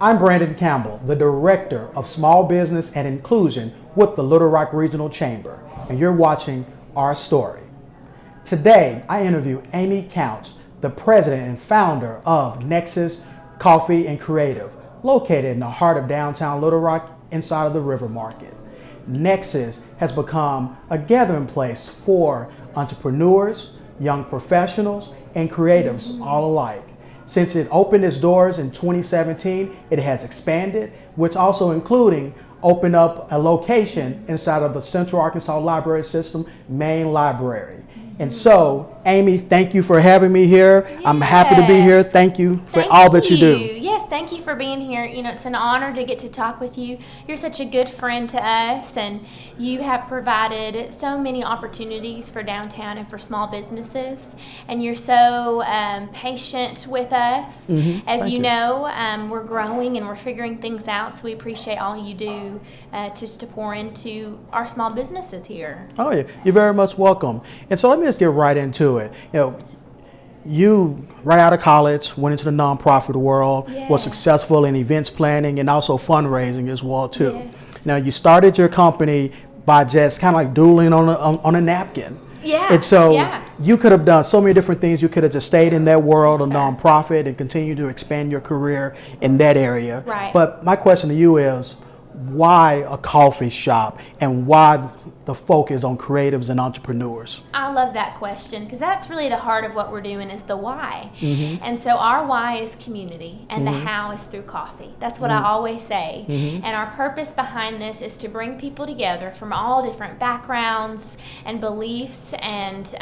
I'm Brandon Campbell, the Director of Small Business and Inclusion with the Little Rock Regional Chamber, and you're watching Our Story. Today, I interview Amy Counce, the President and Founder of Nexus Coffee Creative, located in the heart of downtown Little Rock inside of the River Market. Nexus has become a gathering place for entrepreneurs, young professionals, and creatives all alike. Since it opened its doors in 2017, it has expanded, which also including opened up a location inside of the Central Arkansas Library System main library. And so, Amy, thank you for having me here. Yes. I'm happy to be here. Thank you for all that you do. Yes, thank you for being here. You know, it's an honor to get to talk with you. You're such a good friend to us, and you have provided so many opportunities for downtown and for small businesses. And you're so patient with us. As you know, we're growing and we're figuring things out, so we appreciate all you do just to pour into our small businesses here. Oh, yeah. You're very much welcome. And so let me just get right into it. You know, you right out of college went into the nonprofit world, was successful in events planning and also fundraising as well too. Yes. Now you started your company by just kind of like doodling on a napkin. Yeah. And so you could have done so many different things. You could have just stayed in that world of nonprofit and continued to expand your career in that area. Right. But my question to you is, why a coffee shop and why the focus on creatives and entrepreneurs? I love that question because that's really the heart of what we're doing is the why. And so our why is community and the how is through coffee. That's what I always say. And our purpose behind this is to bring people together from all different backgrounds and beliefs and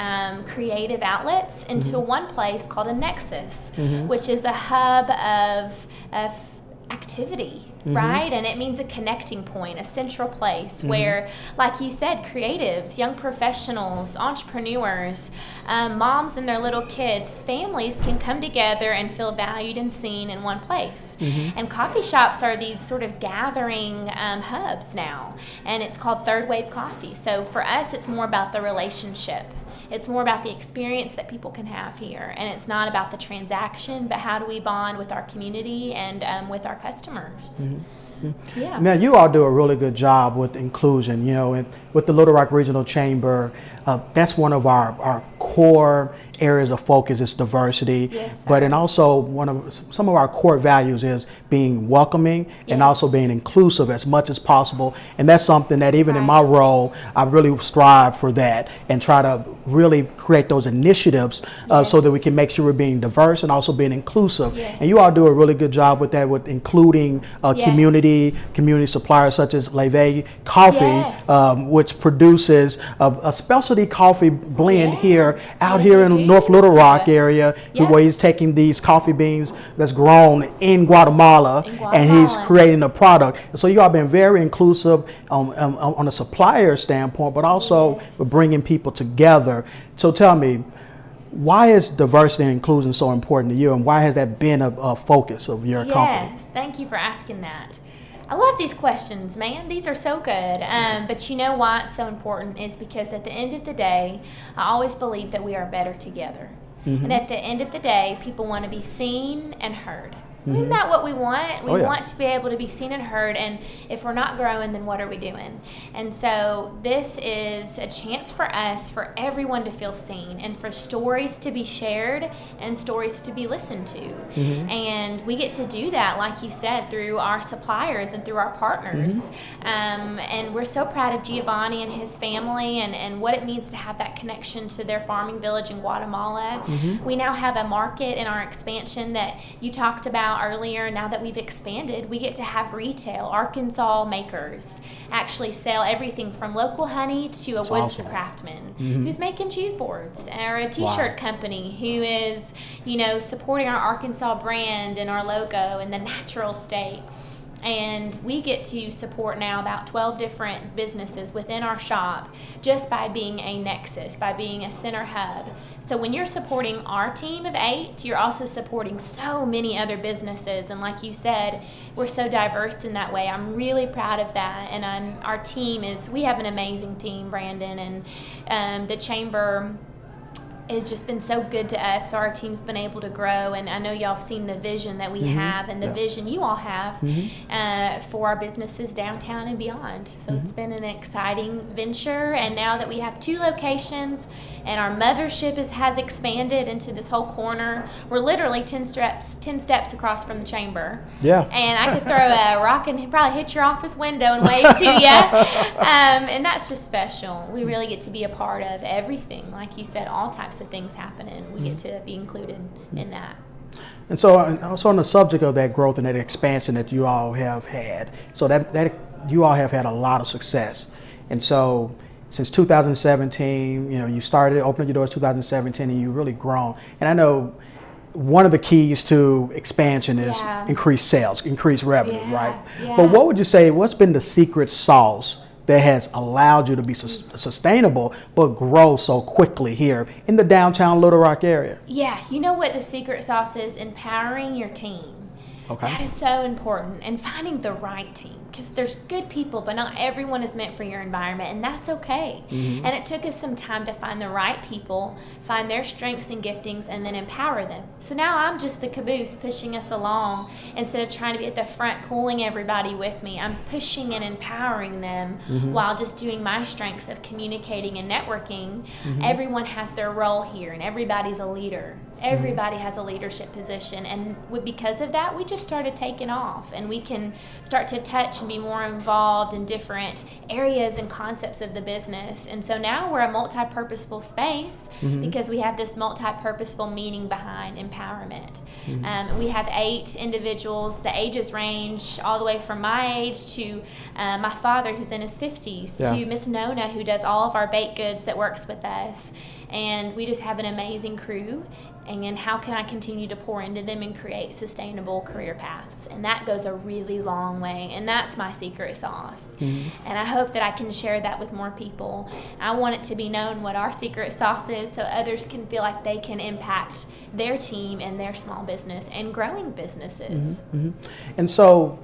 creative outlets into one place called a Nexus, which is a hub of activity. Right? And it means a connecting point, a central place where, like you said, creatives, young professionals, entrepreneurs, moms and their little kids, families can come together and feel valued and seen in one place. And coffee shops are these sort of gathering hubs now. And it's called Third Wave Coffee. So for us, it's more about the relationship. It's more about the experience that people can have here. And it's not about the transaction, but how do we bond with our community and with our customers. Yeah. Now you all do a really good job with inclusion, you know, and with the Little Rock Regional Chamber, that's one of our core areas of focus is diversity. Yes, but and also some of our core values is being welcoming and also being inclusive as much as possible. And that's something that even in my role, I really strive for that and try to really create those initiatives so that we can make sure we're being diverse and also being inclusive. And you all do a really good job with that, with including community suppliers such as Leve Coffee, which produces a specialty coffee blend here out here in North Little Rock area, where he's taking these coffee beans that's grown in Guatemala, and he's creating a product. And so you all been very inclusive on a supplier standpoint, but also bringing people together. So tell me, why is diversity and inclusion so important to you, and why has that been a focus of your company? Yes, thank you for asking that. I love these questions, man. These are so good. But you know why it's so important is because at the end of the day, I always believe that we are better together. And at the end of the day, people want to be seen and heard. Isn't that what we want? We want to be able to be seen and heard, and if we're not growing, then what are we doing? And so this is a chance for us, for everyone to feel seen, and for stories to be shared and stories to be listened to. And we get to do that, like you said, through our suppliers and through our partners. And we're so proud of Giovanni and his family and what it means to have that connection to their farming village in Guatemala. We now have a market in our expansion that you talked about earlier. Now that we've expanded, we get to have retail. Arkansas makers actually sell everything from local honey to a woods craftsman who's making cheese boards, or a t-shirt company who is, you know, supporting our Arkansas brand and our logo in the natural state. And we get to support now about 12 different businesses within our shop just by being a nexus, by being a center hub. So when you're supporting our team of 8, you're also supporting so many other businesses. And like you said, we're so diverse in that way. I'm really proud of that. And our team we have an amazing team, Brandon, and the chamber has just been so good to us. So our team's been able to grow, and I know y'all have seen the vision that we have and the vision you all have for our businesses downtown and beyond. So it's been an exciting venture, and now that we have 2 locations and our mothership has expanded into this whole corner, we're literally 10 steps across from the chamber. Yeah. And I could throw a rock and probably hit your office window and wave to you. And that's just special. We really get to be a part of everything. Like you said, all types of things happening. We get to be included in that. And so also on the subject of that growth and that expansion that you all have had, so that you all have had a lot of success. And so since 2017, you started opening your doors 2017, and you've really grown. And I know one of the keys to expansion is increased sales, increased revenue, right? Yeah. But what would you say, what's been the secret sauce that has allowed you to be sustainable but grow so quickly here in the downtown Little Rock area? Yeah, you know what the secret sauce is? Empowering your team. Okay. That is so important, and finding the right team, because there's good people, but not everyone is meant for your environment, and that's okay. And it took us some time to find the right people, find their strengths and giftings, and then empower them. So now I'm just the caboose pushing us along instead of trying to be at the front pulling everybody with me. I'm pushing and empowering them while just doing my strengths of communicating and networking. Everyone has their role here, and everybody's a leader. Everybody has a leadership position, and because of that, we just started taking off, and we can start to touch and be more involved in different areas and concepts of the business. And so now we're a multi-purposeful space because we have this multi-purposeful meaning behind empowerment. We have 8 individuals. The ages range all the way from my age to my father, who's in his 50s, to Miss Nona, who does all of our baked goods, that works with us. And we just have an amazing crew. And how can I continue to pour into them and create sustainable career paths? And that goes a really long way, and that's my secret sauce. And I hope that I can share that with more people. I want it to be known what our secret sauce is, so others can feel like they can impact their team and their small business and growing businesses. And so,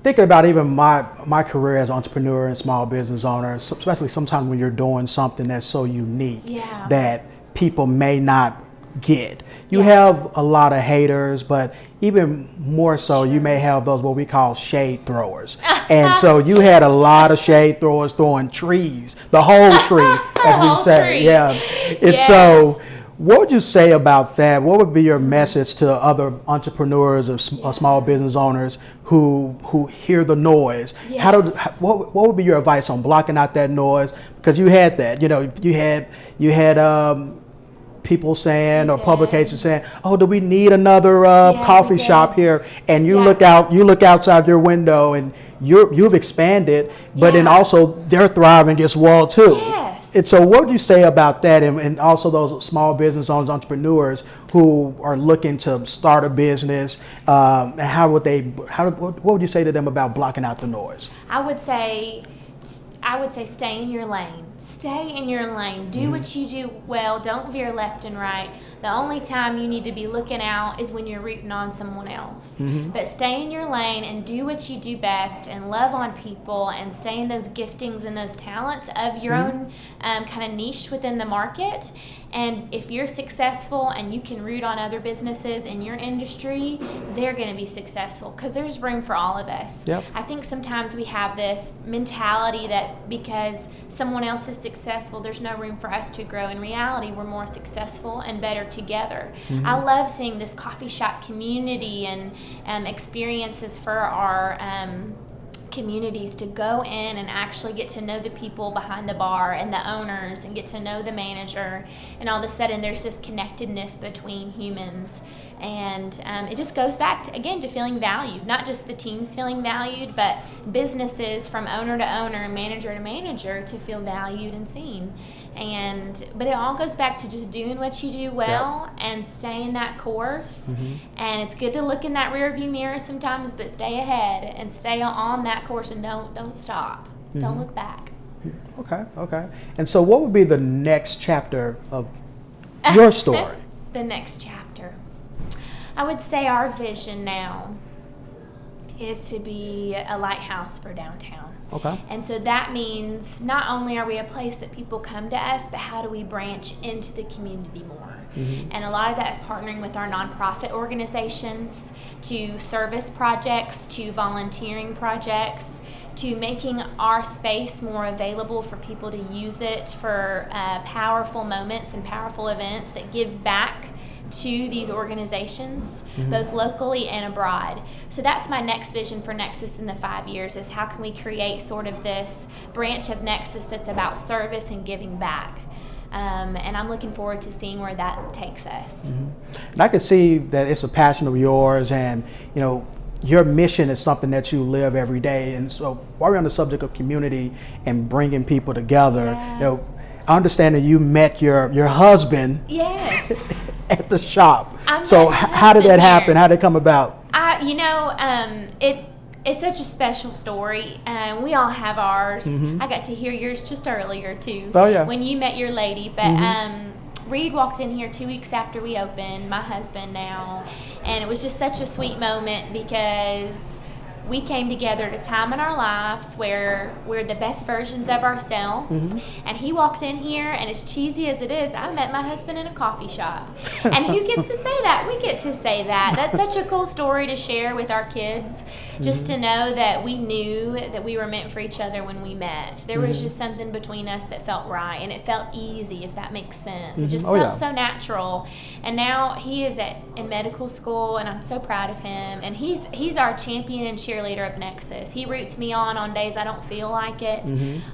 thinking about even my career as an entrepreneur and small business owner, especially sometimes when you're doing something that's so unique that people may not get. You have a lot of haters, but even more so, you may have those what we call shade throwers. And so you had a lot of shade throwers throwing trees, the whole tree, as we say. Yeah. And so what would you say about that? What would be your message to other entrepreneurs or small business owners who hear the noise? What would be your advice on blocking out that noise? Because you had that, you had people saying, or publications saying, "Oh, do we need another coffee shop here?" And you look outside your window, and you've expanded, but then also they're thriving as well too. And so, what would you say about that, and also those small business owners, entrepreneurs who are looking to start a business, and what would you say to them about blocking out the noise? I would say stay in your lane. Stay in your lane. Do what you do well. Don't veer left and right. The only time you need to be looking out is when you're rooting on someone else. But stay in your lane and do what you do best, and love on people, and stay in those giftings and those talents of your own kind of niche within the market. And if you're successful and you can root on other businesses in your industry, they're going to be successful, because there's room for all of us. I think sometimes we have this mentality that because someone else is successful, there's no room for us to grow. In reality, we're more successful and better together. I love seeing this coffee shop community and experiences for our communities to go in and actually get to know the people behind the bar and the owners, and get to know the manager, and all of a sudden there's this connectedness between humans. And it just goes back again to feeling valued, not just the teams feeling valued, but businesses from owner to owner and manager to manager to feel valued and seen. But it all goes back to just doing what you do well and staying that course. And it's good to look in that rear view mirror sometimes, but stay ahead and stay on that course, and don't stop. Don't look back. Okay. And so what would be the next chapter of your story? The next chapter. I would say our vision now is to be a lighthouse for downtown. Okay. And so that means not only are we a place that people come to us, but how do we branch into the community more? And a lot of that is partnering with our nonprofit organizations, to service projects, to volunteering projects, to making our space more available for people to use it for powerful moments and powerful events that give back to these organizations, both locally and abroad. So that's my next vision for Nexus in the 5 years, is how can we create sort of this branch of Nexus that's about service and giving back. And I'm looking forward to seeing where that takes us. And I can see that it's a passion of yours, and you know, your mission is something that you live every day. And so while we're on the subject of community and bringing people together, you know, I understand that you met your husband Yes. at the shop. I So met my how did that husband happen? there. How did it come about? It's such a special story. We all have ours. I got to hear yours just earlier too. Oh, yeah. When you met your lady, but Reed walked in here 2 weeks after we opened, my husband now, and it was just such a sweet moment because we came together at a time in our lives where we're the best versions of ourselves. And he walked in here, and as cheesy as it is, I met my husband in a coffee shop. And who gets to say that? We get to say that. That's such a cool story to share with our kids, just to know that we knew that we were meant for each other when we met. There was just something between us that felt right, and it felt easy, if that makes sense. It just felt so natural. And now he is in medical school, and I'm so proud of him. And he's our champion and cheerleader of Nexus. He roots me on days I don't feel like it,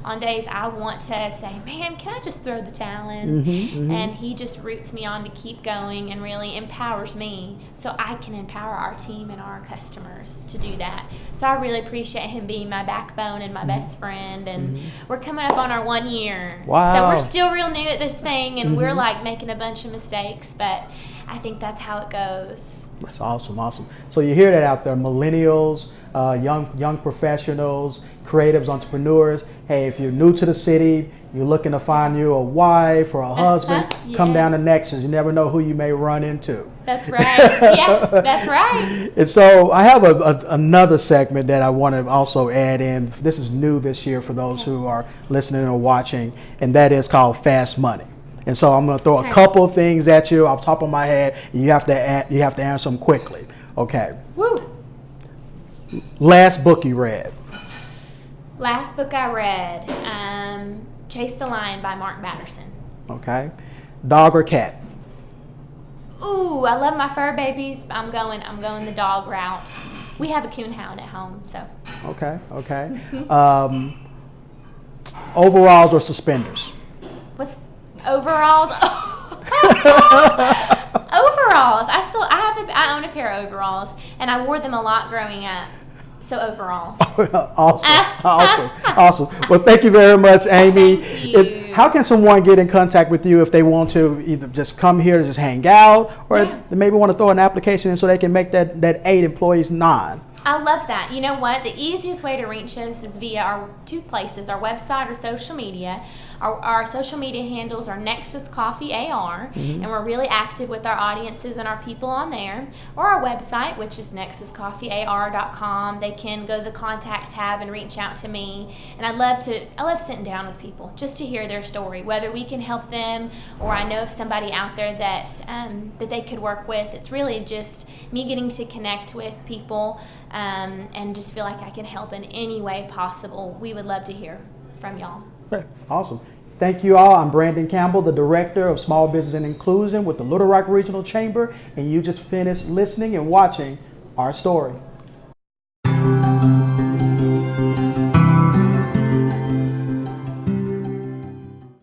on days I want to say, man, can I just throw the towel in? And he just roots me on to keep going and really empowers me so I can empower our team and our customers to do that. So I really appreciate him being my backbone and my best friend. And we're coming up on our 1 year. Wow. So we're still real new at this thing, and we're like making a bunch of mistakes, but I think that's how it goes. That's awesome, awesome. So you hear that out there, millennials, young professionals, creatives, entrepreneurs. Hey, if you're new to the city, you're looking to find you a wife or a husband, come down to Nexus. You never know who you may run into. That's right. Yeah, that's right. And so I have another segment that I want to also add in. This is new this year for those who are listening or watching, and that is called Fast Money. And so I'm going to throw a couple of things at you off the top of my head, and you have to answer them quickly. Okay. Woo. Last book you read? Last book I read, Chase the Lion by Mark Batterson. Okay. Dog or cat? Ooh, I love my fur babies. I'm going the dog route. We have a coonhound at home, so. Okay. Overalls or suspenders? What's overalls? Overalls. I own a pair of overalls, and I wore them a lot growing up. So overalls. Awesome. Well, thank you very much, Amy. Thank you. How can someone get in contact with you if they want to either just come here to just hang out, or they maybe want to throw an application in so they can make that 8 employees 9? I love that. You know what? The easiest way to reach us is via our 2 places, our website or social media. Our social media handles are Nexus Coffee AR, and we're really active with our audiences and our people on there. Or our website, which is nexuscoffeear.com. They can go to the contact tab and reach out to me. And I love sitting down with people just to hear their story, whether we can help them or I know of somebody out there that they could work with. It's really just me getting to connect with people and just feel like I can help in any way possible. We would love to hear from y'all. Okay, awesome. Thank you all. I'm Brandon Campbell, the Director of Small Business and Inclusion with the Little Rock Regional Chamber, and you just finished listening and watching our story.